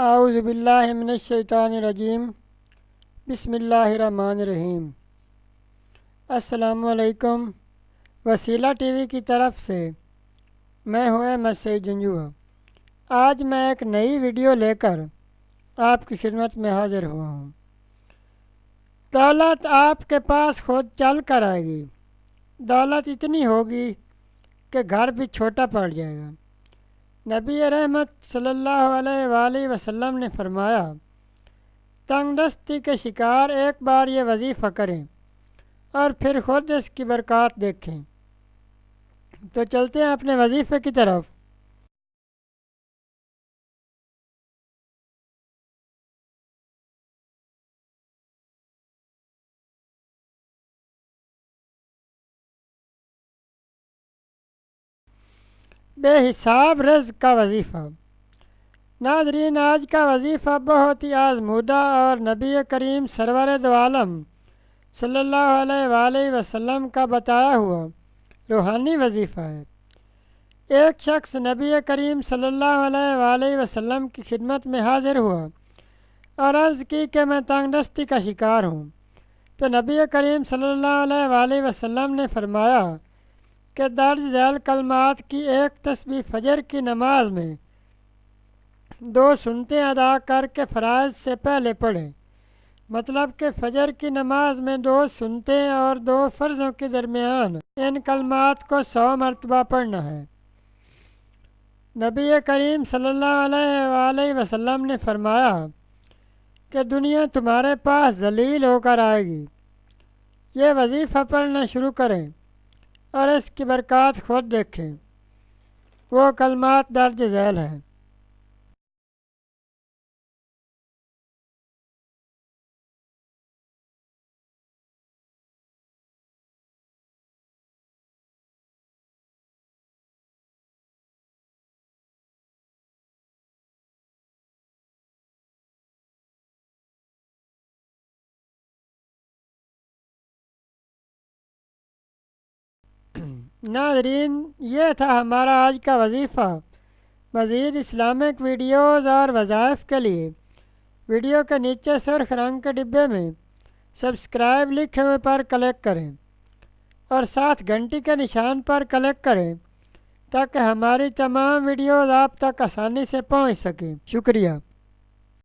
اعوذ باللہ من الشیطان الرجیم بسم اللہ الرحمن الرحیم۔ السلام علیکم۔ وسیلہ ٹی وی کی طرف سے میں ہوں احمد سعید جنجوعہ۔ آج میں ایک نئی ویڈیو لے کر آپ کی خدمت میں حاضر ہوا ہوں۔ دولت آپ کے پاس خود چل کر آئے گی۔ دولت اتنی ہوگی کہ گھر بھی چھوٹا پڑ جائے گا۔ نبی رحمت صلی اللہ علیہ وآلہ وسلم نے فرمایا، تنگ دستی کے شکار ایک بار یہ وظیفہ کریں اور پھر خود اس کی برکات دیکھیں۔ تو چلتے ہیں اپنے وظیفے کی طرف۔ بے حساب رزق کا وظیفہ۔ ناظرین، آج کا وظیفہ بہت ہی آزمودہ اور نبی کریم سرور دو عالم صلی اللہ علیہ وآلہ وسلم کا بتایا ہوا روحانی وظیفہ ہے۔ ایک شخص نبی کریم صلی اللہ علیہ وآلہ وسلم کی خدمت میں حاضر ہوا اور عرض کی کہ میں تنگ دستی کا شکار ہوں۔ تو نبی کریم صلی اللہ علیہ وآلہ وسلم نے فرمایا کہ درج ذیل کلمات کی ایک تسبیح فجر کی نماز میں 2 سنتیں ادا کر کے فرائض سے پہلے پڑھیں۔ مطلب کہ فجر کی نماز میں 2 سنتیں اور 2 فرضوں کے درمیان ان کلمات کو 100 مرتبہ پڑھنا ہے۔ نبی کریم صلی اللہ علیہ وآلہ وسلم نے فرمایا کہ دنیا تمہارے پاس ذلیل ہو کر آئے گی۔ یہ وظیفہ پڑھنا شروع کریں اور اس کی برکات خود دیکھیں۔ وہ کلمات درج ذیل ہیں۔ ناظرین، یہ تھا ہمارا آج کا وظیفہ۔ مزید اسلامک ویڈیوز اور وظائف کے لیے ویڈیو کے نیچے سرخ رنگ کے ڈبے میں سبسکرائب لکھے ہوئے پر کلک کریں اور ساتھ گھنٹی کے نشان پر کلک کریں تاکہ ہماری تمام ویڈیوز آپ تک آسانی سے پہنچ سکیں۔ شکریہ۔